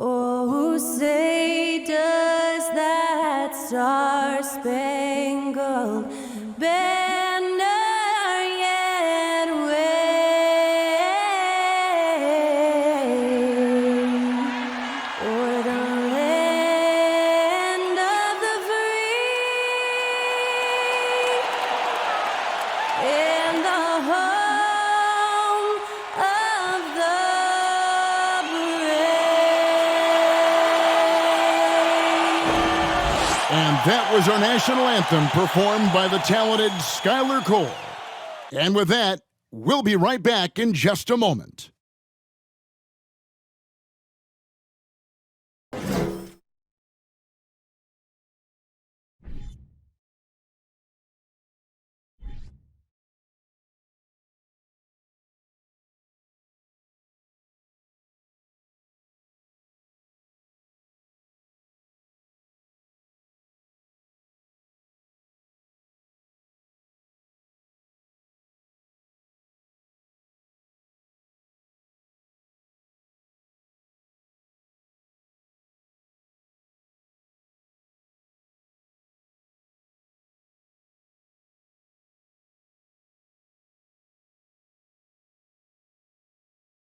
Oh, say does that star-spangled banner yet wave o'er the land of the free and the home of the And that was our national anthem performed by the talented Skylar Cole. And with that, we'll be right back in just a moment.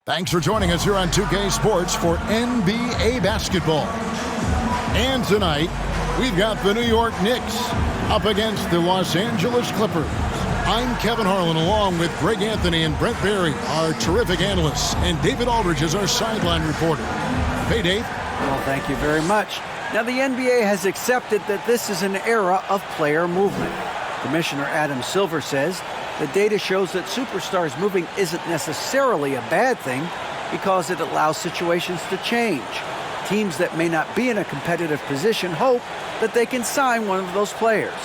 Thanks for joining us here on 2K Sports for NBA basketball. And tonight, we've got the New York Knicks up against the Los Angeles Clippers. I'm Kevin Harlan along with Greg Anthony and Brent Barry, our terrific analysts, and David Aldridge is our sideline reporter. Hey, Dave. Well, thank you very much. Now, the NBA has accepted that this is an era of player movement. Commissioner Adam Silver says the data shows that superstars moving isn't necessarily a bad thing because it allows situations to change. Teams that may not be in a competitive position hope that they can sign one of those players.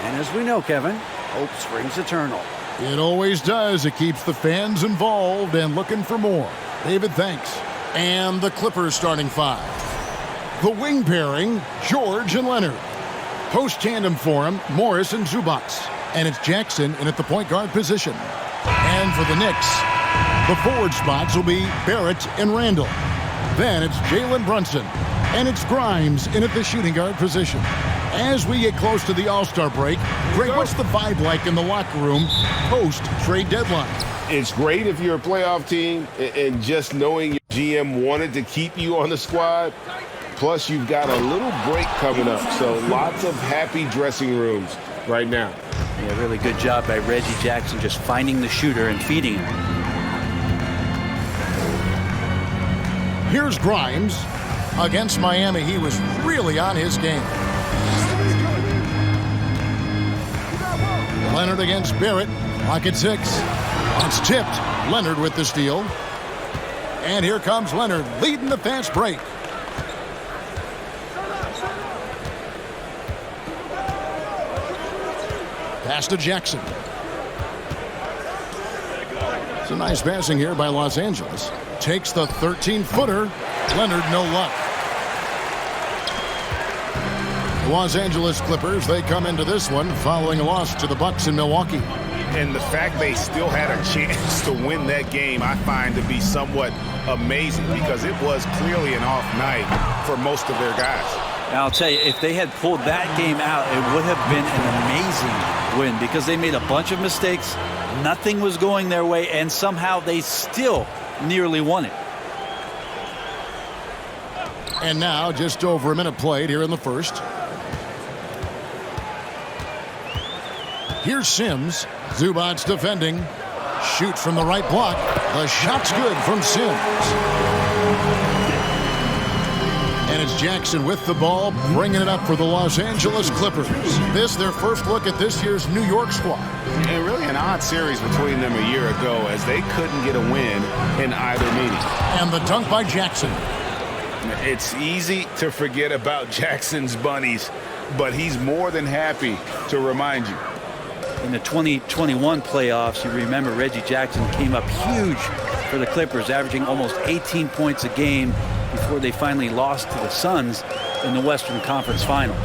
And as we know, Kevin, hope springs eternal. It always does. It keeps the fans involved and looking for more. David, thanks. And the Clippers starting five. The wing pairing, George and Leonard. Post tandem for him, Morris and Zubats. And it's Jackson in at the point guard position. And for the Knicks, the forward spots will be Barrett and Randall. Then it's Jalen Brunson. And it's Grimes in at the shooting guard position. As we get close to the All-Star break, Greg, what's the vibe like in the locker room post-trade deadline? It's great if you're a playoff team and just knowing your GM wanted to keep you on the squad. Plus, you've got a little break coming up, so lots of happy dressing rooms right now. Yeah, really good job by Reggie Jackson just finding the shooter and feeding him. Here's Grimes. Against Miami, he was really on his game. Leonard against Barrett. Clock at 6. It's tipped. Leonard with the steal. And here comes Leonard leading the fast break. Pass to Jackson. It's a nice passing here by Los Angeles. Takes the 13-footer. Leonard, no luck. The Los Angeles Clippers, they come into this one following a loss to the Bucks in Milwaukee. And the fact they still had a chance to win that game, I find to be somewhat amazing because it was clearly an off night for most of their guys. I'll tell you, if they had pulled that game out, it would have been an amazing win because they made a bunch of mistakes. Nothing was going their way, and somehow they still nearly won it. And now, just over a minute played here in the first. Here's Sims. Zubats defending. Shoots from the right block. The shot's good from Sims. And it's Jackson with the ball, bringing it up for the Los Angeles Clippers. This, their first look at this year's New York squad. And really an odd series between them a year ago as they couldn't get a win in either meeting. And the dunk by Jackson. It's easy to forget about Jackson's bunnies, but he's more than happy to remind you. In the 2021 playoffs, you remember Reggie Jackson came up huge for the Clippers, averaging almost 18 points a game before they finally lost to the Suns in the Western Conference Finals.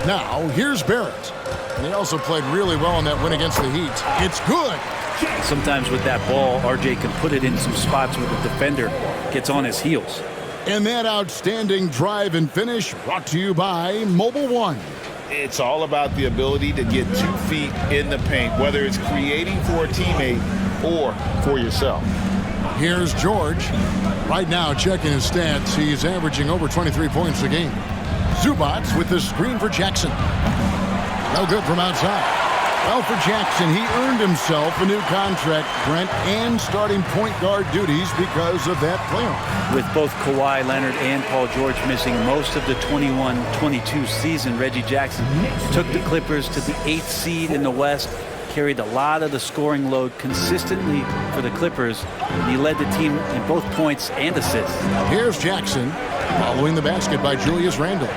Now, here's Barrett. And he also played really well in that win against the Heat. It's good. Sometimes with that ball, RJ can put it in some spots where the defender gets on his heels. And that outstanding drive and finish brought to you by Mobile One. It's all about the ability to get 2 feet in the paint, whether it's creating for a teammate or for yourself. Here's George. Right now, checking his stats, he's averaging over 23 points a game. Zubats with the screen for Jackson. No good from outside. Well, for Jackson, he earned himself a new contract, Brent, and starting point guard duties because of that playoff. With both Kawhi Leonard and Paul George missing most of the 21-22 season, Reggie Jackson took the Clippers to the 8th seed in the West, carried a lot of the scoring load consistently for the Clippers, and he led the team in both points and assists. Here's Jackson following the basket by Julius Randle.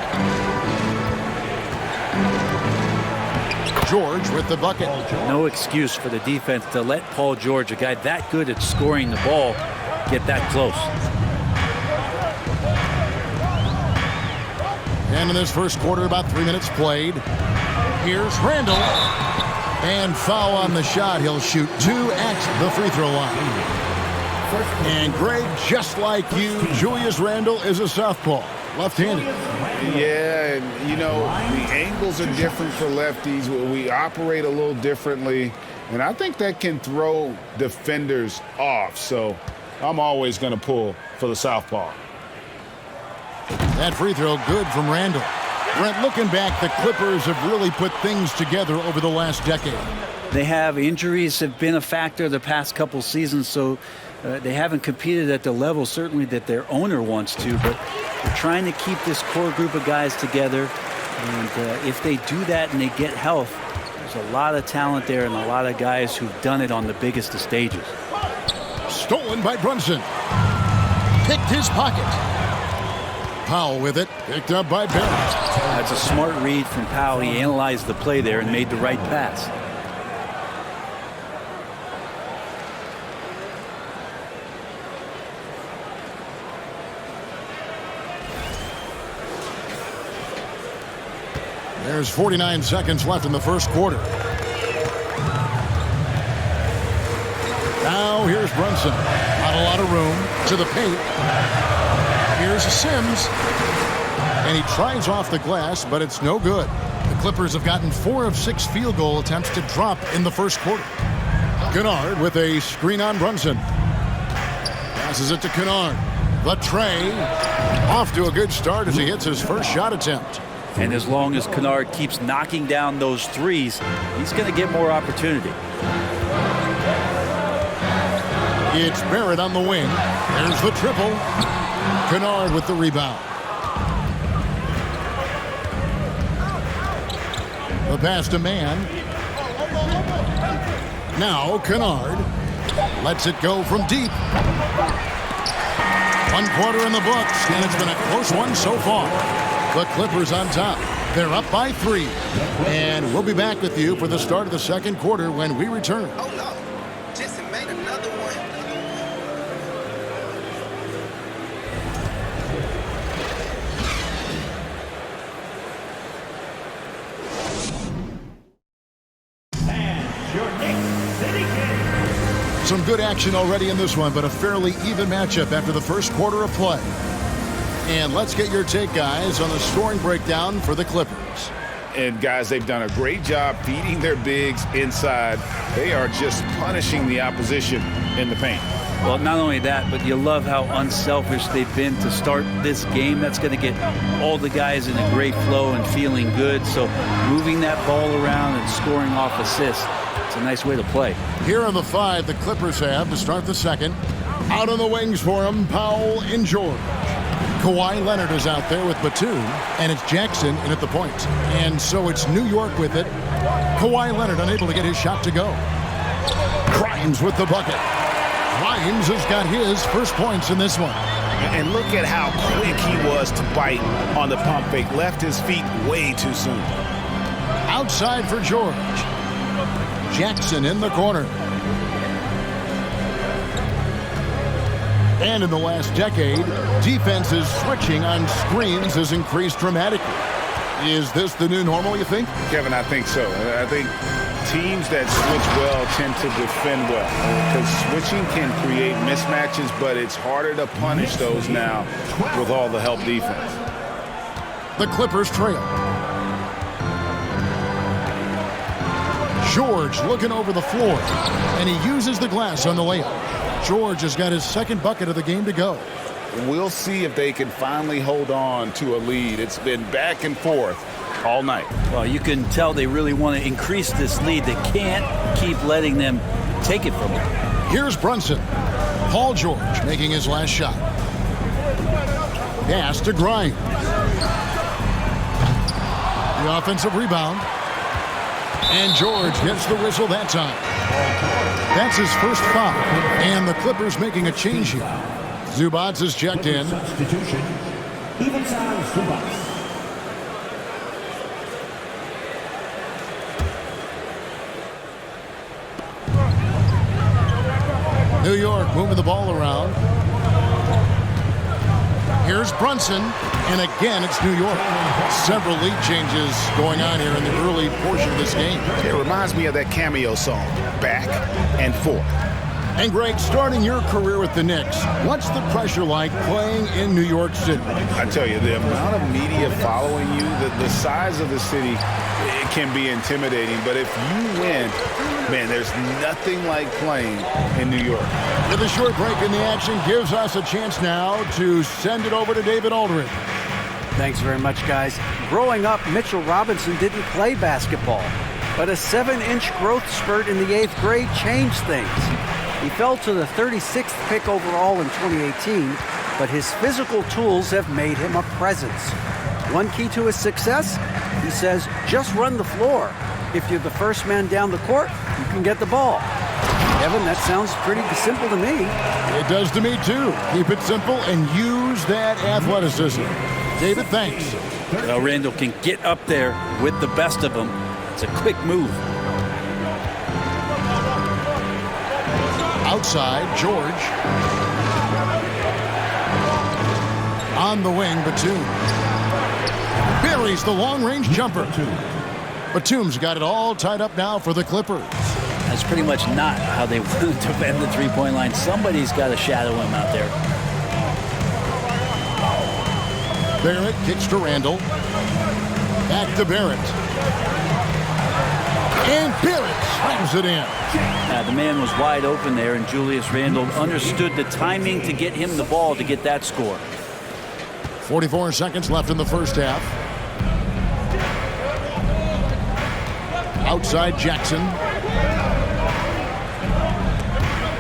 George with the bucket. No excuse for the defense to let Paul George, a guy that good at scoring the ball, get that close. And in this first quarter, about 3 minutes played. Here's Randle. And foul on the shot. He'll shoot 2 at the free throw line. And Greg, just like you, Julius Randle is a southpaw, left-handed. Yeah, and you know, the angles are different for lefties. We operate a little differently, and I think that can throw defenders off. So I'm always going to pull for the southpaw. That free throw good from Randle. Brent, looking back, the Clippers have really put things together over the last decade. They have injuries have been a factor the past couple seasons, so they haven't competed at the level certainly that their owner wants to, but they're trying to keep this core group of guys together. And if they do that and they get health, there's a lot of talent there and a lot of guys who've done it on the biggest of stages. Stolen by Brunson. Picked his pocket. Powell with it, picked up by Barrett. That's a smart read from Powell. He analyzed the play there and made the right pass. There's 49 seconds left in the first quarter. Now here's Brunson. Not a lot of room to the paint. Here's Sims. And he tries off the glass, but it's no good. The Clippers have gotten 4 of 6 field goal attempts to drop in the first quarter. Kennard with a screen on Brunson. Passes it to Kennard. The tray. Off to a good start as he hits his first shot attempt. And as long as Kennard keeps knocking down those threes, he's going to get more opportunity. It's Barrett on the wing. There's the triple. Kennard with the rebound. The pass to Mann. Now Kennard lets it go from deep. 1 quarter in the books, and it's been a close one so far. The Clippers on top. They're up by 3. And we'll be back with you for the start of the second quarter when we return. Oh no, Jason made another one. Some good action already in this one, but a fairly even matchup after the first quarter of play. And let's get your take, guys, on the scoring breakdown for the Clippers. And guys, they've done a great job feeding their bigs inside. They are just punishing the opposition in the paint. Well, not only that, but you love how unselfish they've been to start this game. That's going to get all the guys in a great flow and feeling good. So moving that ball around and scoring off assists, it's a nice way to play. Here on the 5, the Clippers have to start the second. Out on the wings for them, Powell and George. Kawhi Leonard is out there with Batum, and it's Jackson in at the point. And so it's New York with it. Kawhi Leonard unable to get his shot to go. Grimes with the bucket. Grimes has got his first points in this one. And look at how quick he was to bite on the pump fake. Left his feet way too soon. Outside for George. Jackson in the corner. And in the last decade, defenses switching on screens has increased dramatically. Is this the new normal, you think? Kevin, I think so. I think teams that switch well tend to defend well because switching can create mismatches, but it's harder to punish those now with all the help defense. The Clippers trail. George looking over the floor, and he uses the glass on the layup. George has got his second bucket of the game to go. We'll see if they can finally hold on to a lead. It's been back and forth all night. Well, you can tell they really want to increase this lead. They can't keep letting them take it from them. Here's Brunson. Paul George making his last shot. Pass to Grimes. The offensive rebound. And George gets the whistle that time. That's his first foul. And the Clippers making a change here. Zubats is checked in. Substitution. Even sounds Zubats. New York moving the ball around. Here's Brunson, and again it's New York. Several lead changes going on here in the early portion of this game. It reminds me of that cameo song, Back and Forth. And Greg, starting your career with the Knicks, what's the pressure like playing in New York City? I tell you, the amount of media following you, the size of the city, it can be intimidating. But if you win, man, there's nothing like playing in New York. With a short break in the action gives us a chance now to send it over to David Aldridge. Thanks very much, guys. Growing up, Mitchell Robinson didn't play basketball, but a 7-inch growth spurt in the 8th grade changed things. He fell to the 36th pick overall in 2018, but his physical tools have made him a presence. One key to his success, he says, just run the floor. If you're the first man down the court, you can get the ball. Evan, that sounds pretty simple to me. It does to me, too. Keep it simple and use that athleticism. David, thanks. Well, Randall can get up there with the best of them. It's a quick move. Outside, George. On the wing, Batum. Buries the long-range jumper. Batum's got it all tied up now for the Clippers. That's pretty much not how they want to defend the three-point line. Somebody's got to shadow him out there. Barrett kicks to Randall. Back to Barrett. And Barrett slams it in. The man was wide open there, and Julius Randle understood the timing to get him the ball to get that score. 44 seconds left in the first half. Outside Jackson.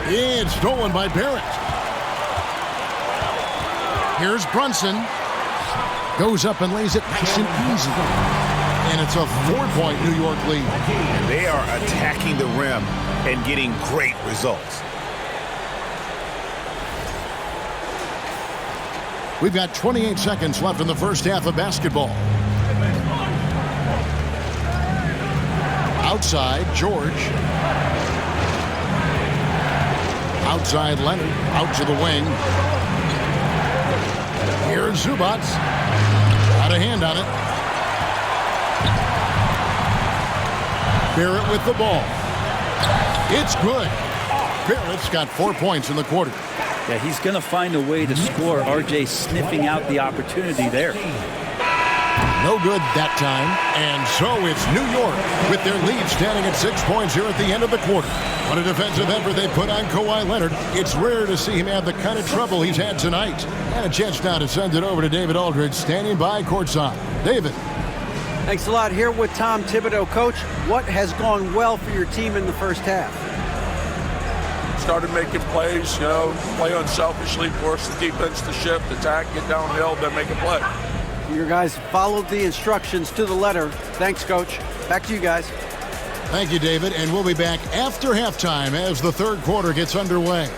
It's stolen by Barrett. Here's Brunson. Goes up and lays it nice and easy. And it's a 4-point New York lead. And they are attacking the rim and getting great results. We've got 28 seconds left in the first half of basketball. Outside, George. Outside, Leonard. Out to the wing. Here's Zubats. Got a hand on it. Barrett with the ball. It's good. Barrett's got 4 points in the quarter. Yeah, he's going to find a way to score. RJ sniffing out the opportunity there. No good that time. And so it's New York with their lead standing at 6 points here at the end of the quarter. What a defensive effort they put on Kawhi Leonard. It's rare to see him have the kind of trouble he's had tonight. And a chance now to send it over to David Aldridge standing by courtside. David. Thanks a lot. Here with Tom Thibodeau. Coach, what has gone well for your team in the first half? Started making plays, play unselfishly, force the defense to shift, attack, get downhill, then make a play. Your guys followed the instructions to the letter. Thanks, Coach. Back to you guys. Thank you, David. And we'll be back after halftime as the third quarter gets underway.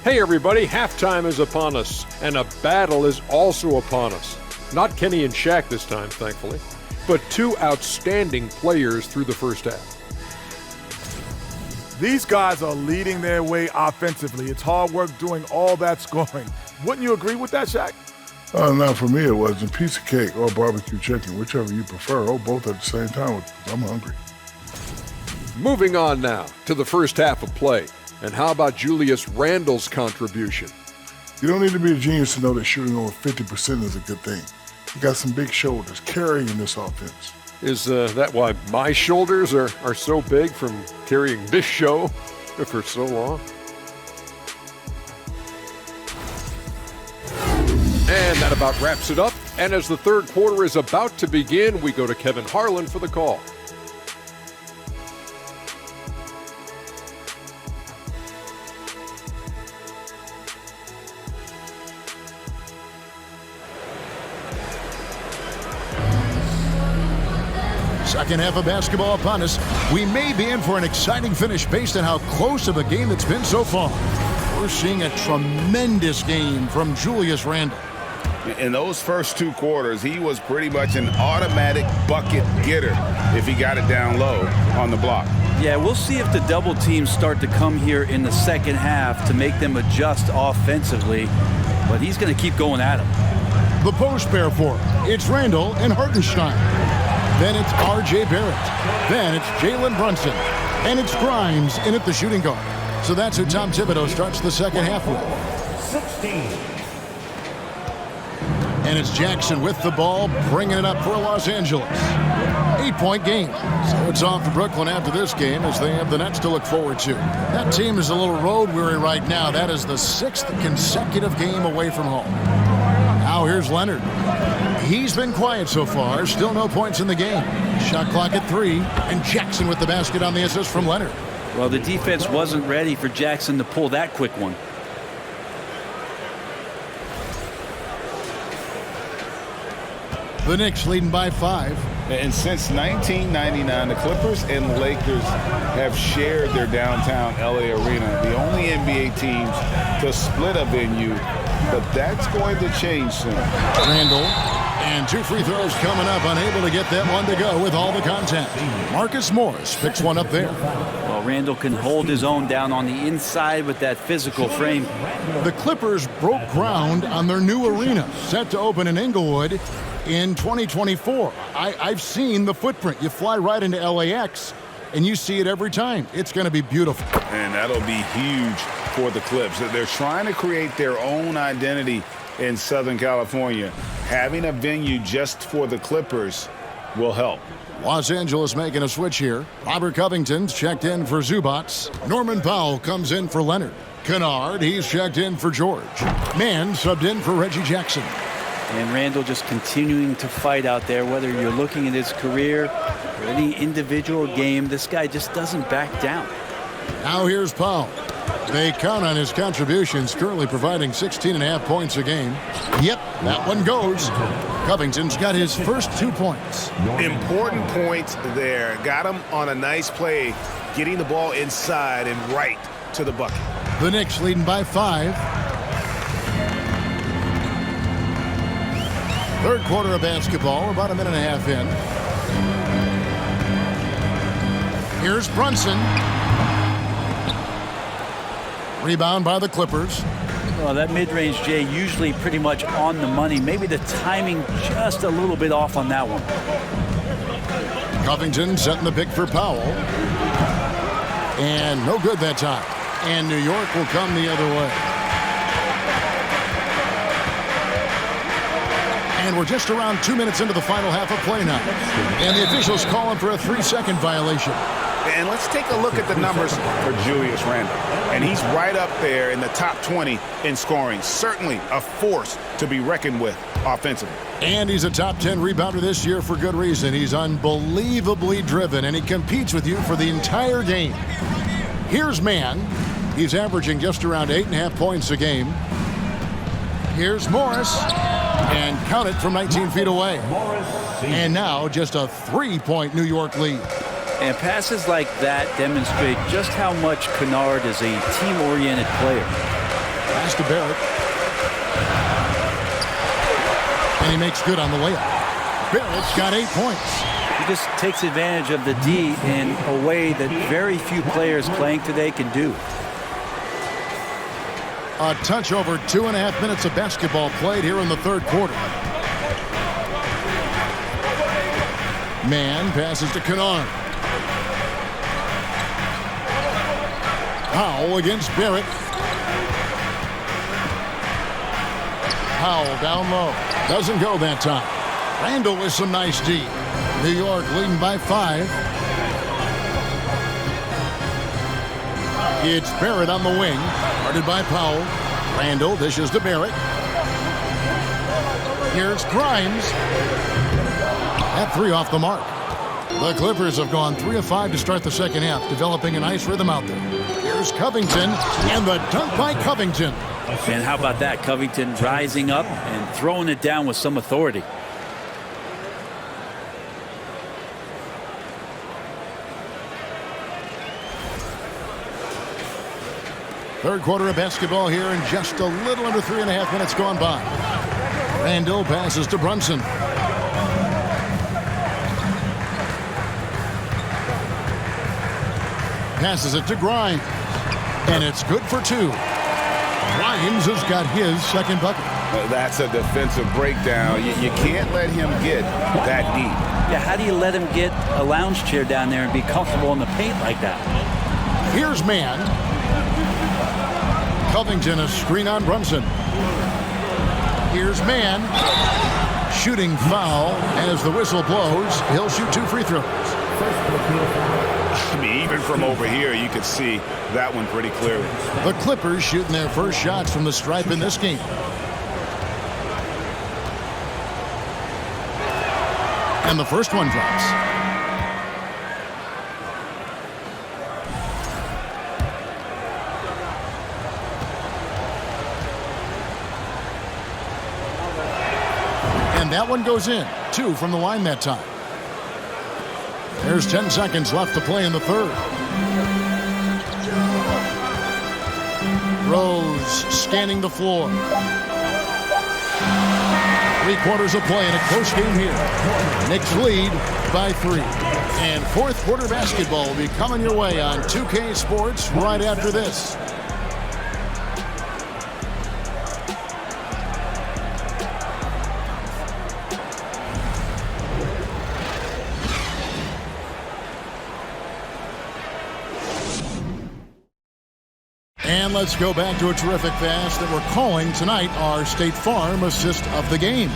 Hey everybody, halftime is upon us, and a battle is also upon us. Not Kenny and Shaq this time, thankfully, but two outstanding players through the first half. These guys are leading their way offensively. It's hard work doing all that scoring. Wouldn't you agree with that, Shaq? Now for me it wasn't. Piece of cake or barbecue chicken, whichever you prefer, or both at the same time. I'm hungry. Moving on now to the first half of play. And how about Julius Randle's contribution? You don't need to be a genius to know that shooting over 50% is a good thing. You got some big shoulders carrying this offense. Is that why my shoulders are so big from carrying this show for so long? And that about wraps it up. And as the third quarter is about to begin, we go to Kevin Harlan for the call. Second half of basketball upon us. We may be in for an exciting finish based on how close of a game it's been so far. We're seeing a tremendous game from Julius Randle. In those first two quarters, he was pretty much an automatic bucket getter if he got it down low on the block. Yeah, we'll see if the double teams start to come here in the second half to make them adjust offensively, but he's going to keep going at him. The post pair for him. It's Randle and Hartenstein. Then it's R.J. Barrett. Then it's Jalen Brunson. And it's Grimes in at the shooting guard. So that's who Tom Thibodeau starts the second half with. 16. And it's Jackson with the ball, bringing it up for Los Angeles. 8-point game. So it's off to Brooklyn after this game as they have the Nets to look forward to. That team is a little road weary right now. That is the 6th consecutive game away from home. Now here's Leonard. He's been quiet so far. Still no points in the game. Shot clock at 3. And Jackson with the basket on the assist from Leonard. Well, the defense wasn't ready for Jackson to pull that quick one. The Knicks leading by 5. And since 1999, the Clippers and Lakers have shared their downtown LA arena, the only NBA teams to split a venue, but that's going to change soon. Randle, and 2 free throws coming up, unable to get that one to go with all the contact. Marcus Morris picks one up there. Well, Randle can hold his own down on the inside with that physical frame. The Clippers broke ground on their new arena, set to open in Inglewood in 2024. I've seen the footprint. You fly right into LAX, and you see it every time. It's going to be beautiful. And that'll be huge for the Clips. They're trying to create their own identity in Southern California. Having a venue just for the Clippers will help. Los Angeles making a switch here. Robert Covington's checked in for Zubats. Norman Powell comes in for Leonard. Kennard, he's checked in for George. Mann subbed in for Reggie Jackson. And Randle just continuing to fight out there, whether you're looking at his career or any individual game. This guy just doesn't back down. Now here's Powell. They count on his contributions, currently providing 16.5 points a game. Yep, that one goes. Covington's got his first 2 points. Important points there. Got him on a nice play, getting the ball inside and right to the bucket. The Knicks leading by 5. Third quarter of basketball, about a minute and a half in. Here's Brunson. Rebound by the Clippers. Well, that mid-range, Jay, usually pretty much on the money. Maybe the timing just a little bit off on that one. Covington setting the pick for Powell. And no good that time. And New York will come the other way. And we're just around 2 minutes into the final half of play now. And the officials calling for a 3-second violation. And let's take a look at the numbers for Julius Randle. And he's right up there in the top 20 in scoring. Certainly a force to be reckoned with offensively. And he's a top 10 rebounder this year for good reason. He's unbelievably driven, and he competes with you for the entire game. Here's Mann. He's averaging just around 8.5 points a game. Here's Morris. And count it from 19 feet away. And now just a 3-point New York lead. And passes like that demonstrate just how much Kennard is a team-oriented player. Pass to Barrett. And he makes good on the layup. Barrett's got 8 points. He just takes advantage of the D in a way that very few players playing today can do. A touch over 2.5 minutes of basketball played here in the third quarter. Man passes to Kennard. Powell against Barrett. Powell down low. Doesn't go that time. Randall with some nice D. New York leading by 5. It's Barrett on the wing. Guarded by Powell. Randall dishes to Barrett. Here's Grimes. That 3 off the mark. The Clippers have gone 3 of 5 to start the second half, developing a nice rhythm out there. Here's Covington, and the dunk by Covington. And how about that? Covington rising up and throwing it down with some authority. Third quarter of basketball here, and just a little under 3.5 minutes gone by. Randall passes to Brunson. Passes it to Grimes. And it's good for 2. Grimes has got his second bucket. That's a defensive breakdown. You can't let him get that deep. Yeah, how do you let him get a lounge chair down there and be comfortable in the paint like that? Here's man. Covington, a screen on Brunson. Here's man. Shooting foul as the whistle blows. He'll shoot 2 free throws. I mean, even from over here, you could see that one pretty clearly. The Clippers shooting their first shots from the stripe in this game. And the first one drops. And that one goes in. 2 from the line that time. There's 10 seconds left to play in the third. Rose scanning the floor. 3 quarters of play in a close game here. Knicks lead by 3. And fourth quarter basketball will be coming your way on 2K Sports right after this. And let's go back to a terrific pass that we're calling tonight our State Farm assist of the game.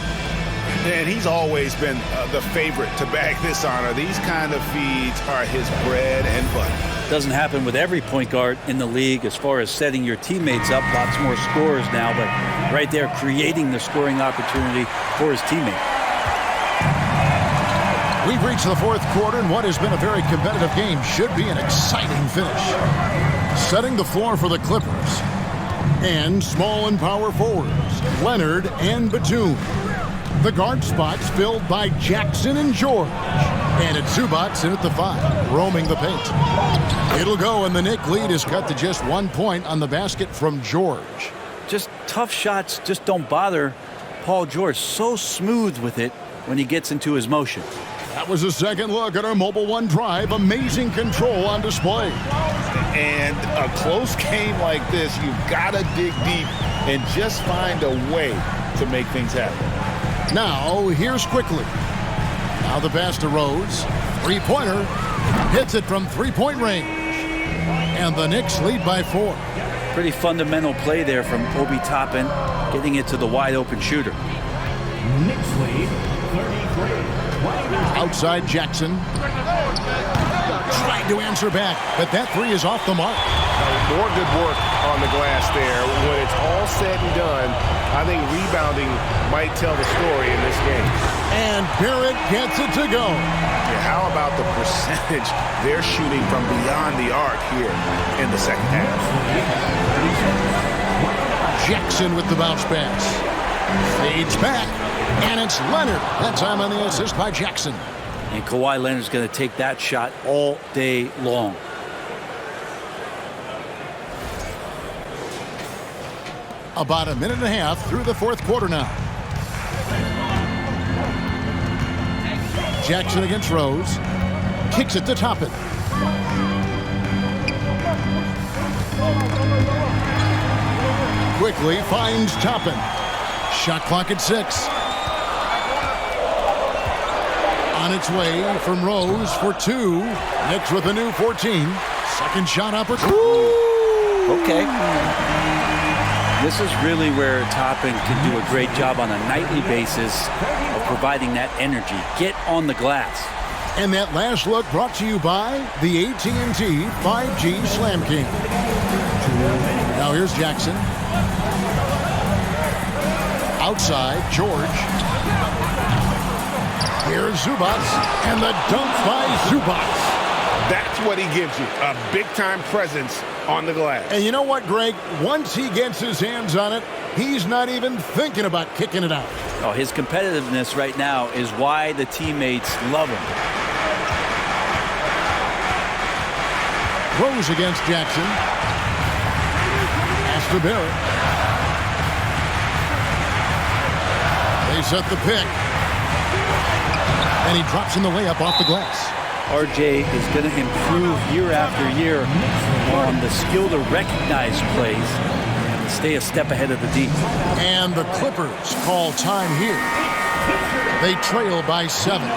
And he's always been the favorite to bag this honor. These kind of feeds are his bread and butter. Doesn't happen with every point guard in the league as far as setting your teammates up. Lots more scorers now, but right there creating the scoring opportunity for his teammate. We've reached the fourth quarter, and what has been a very competitive game should be an exciting finish. Setting the floor for the Clippers. And small and power forwards, Leonard and Batum. The guard spots filled by Jackson and George. And it's Zubats in at the 5, roaming the paint. It'll go, and the Knick lead is cut to just 1 point on the basket from George. Just tough shots just don't bother Paul George. So smooth with it when he gets into his motion. That was a second look at our Mobile One Drive. Amazing control on display. And a close game like this, you've got to dig deep and just find a way to make things happen. Now, here's Quickly. Now the pass to Rose. 3-pointer. Hits it from 3-point range. And the Knicks lead by 4. Pretty fundamental play there from Obi Toppin, getting it to the wide-open shooter. Knicks lead 33. Outside Jackson. Tried to answer back, but that 3 is off the mark. More good work on the glass there. When it's all said and done, I think rebounding might tell the story in this game. And Barrett gets it to go. Yeah, how about the percentage they're shooting from beyond the arc here in the second half? Jackson with the bounce pass. Fades back, and it's Leonard. That time on the assist by Jackson. And Kawhi Leonard's going to take that shot all day long. About a minute and a half through the fourth quarter now. Jackson against Rose. Kicks it to Toppin. quickly finds Toppin. Shot clock at 6. On its way from Rose for 2. Knicks with a new 14. Second shot opportunity. Okay. This is really where Toppin can do a great job on a nightly basis of providing that energy. Get on the glass. And that last look brought to you by the AT&T 5G Slam King. Now here's Jackson. Outside, George. Here's Zubats, and the dunk by Zubats. That's what he gives you, a big-time presence on the glass. And you know what, Greg? Once he gets his hands on it, he's not even thinking about kicking it out. Oh, his competitiveness right now is why the teammates love him. Rose against Jackson. Pass to Barrett. They set the pick. And he drops in the layup off the glass. RJ is going to improve year after year on the skill to recognize plays and stay a step ahead of the D. And the Clippers call time here. They trail by 7.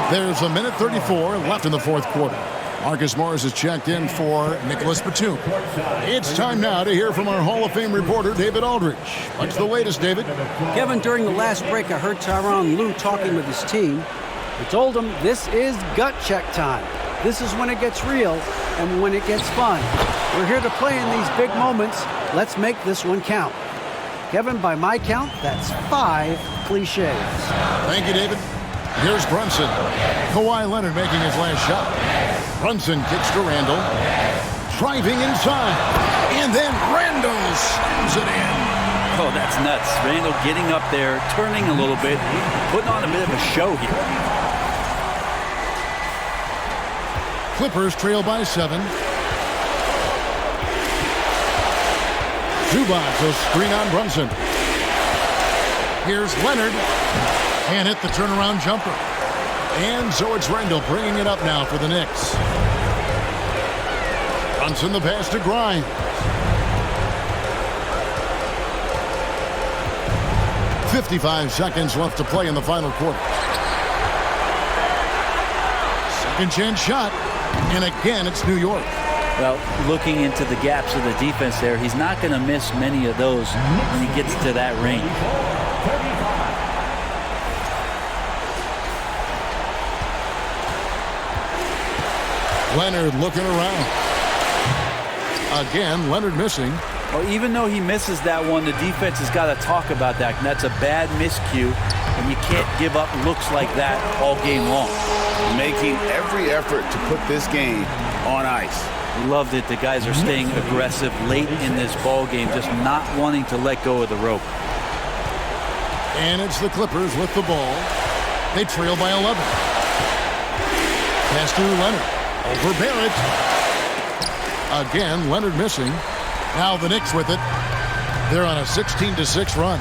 There's a minute 34 left in the fourth quarter. Marcus Morris is checked in for Nicholas Batum. It's time now to hear from our Hall of Fame reporter, David Aldridge. What's the latest, David? Kevin, during the last break, I heard Tyronn Lue talking with his team. He told them this is gut check time. This is when it gets real and when it gets fun. We're here to play in these big moments. Let's make this one count. Kevin, by my count, that's 5 cliches. Thank you, David. Here's Brunson. Kawhi Leonard making his last shot. Brunson kicks to Randall. Driving inside. And then Randall slams it in. Oh, that's nuts. Randall getting up there, turning a little bit, putting on a bit of a show here. Clippers trail by 7. Zubats a screen on Brunson. Here's Leonard. And hit the turnaround jumper. And so it's Randall bringing it up now for the Knicks. Brunson the pass to Grimes. .55 seconds left to play in the final quarter. Second chance shot. And again, it's New York. Well, looking into the gaps of the defense there, he's not going to miss many of those when he gets to that range. Leonard looking around. Again, Leonard missing. Well, even though he misses that one, the defense has got to talk about that. And that's a bad miscue, and you can't give up looks like that all game long. Making every effort to put this game on ice. Loved it. The guys are staying aggressive late in this ball game, just not wanting to let go of the rope. And it's the Clippers with the ball. They trail by 11. Pass to Leonard. Over Barrett. Again, Leonard missing. Now the Knicks with it. They're on a 16-6 run.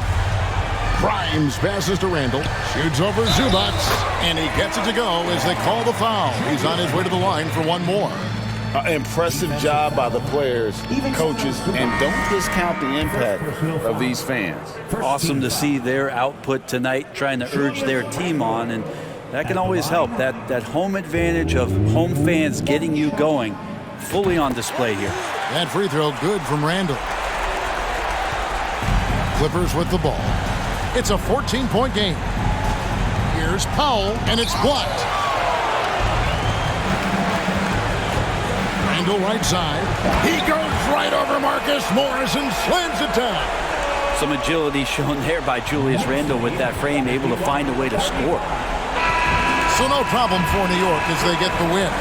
Grimes passes to Randall. Shoots over Zubats. And he gets it to go as they call the foul. He's on his way to the line for one more. Impressive job by the players, coaches, and don't discount the impact of these fans. Awesome to see their output tonight, trying to urge their team on, and that can always help. That home advantage of home fans getting you going, fully on display here. That free throw good from Randall. Clippers with the ball. It's a 14-point game. Here's Powell, and it's blocked. Randall right side. He goes right over Marcus Morris and slams it down. Some agility shown there by Julius Randle with that frame, able to find a way to score. So no problem for New York as they get the win.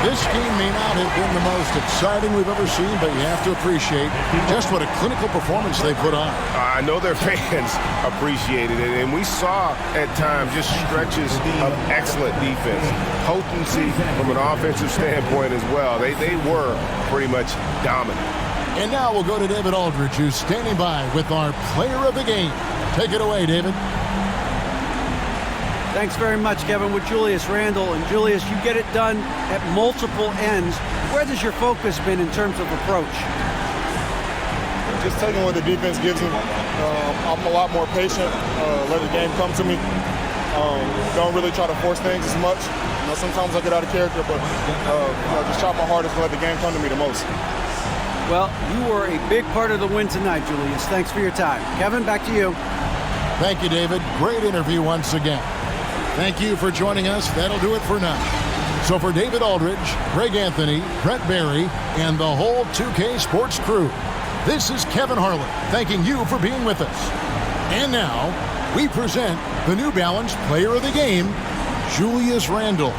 This game may not have been the most exciting we've ever seen, but you have to appreciate just what a clinical performance they put on. I know their fans appreciated it, and we saw at times just stretches of excellent defense. Potency from an offensive standpoint as well. They were pretty much dominant. And now we'll go to David Aldridge, who's standing by with our player of the game. Take it away, David. Thanks very much, Kevin, with Julius Randle. And Julius, you get it done at multiple ends. Where has your focus been in terms of approach? just taking what the defense gives me. I'm a lot more patient, let the game come to me. Don't really try to force things as much. You know, sometimes I get out of character, but just try my hardest to let the game come to me the most. Well, you were a big part of the win tonight, Julius. Thanks for your time. Kevin, back to you. Thank you, David. Great interview once again. Thank you for joining us. That'll do it for now. So for David Aldridge, Greg Anthony, Brett Barry, and the whole 2K Sports crew, this is Kevin Harlan thanking you for being with us. And now, we present the New Balance Player of the Game, Julius Randle.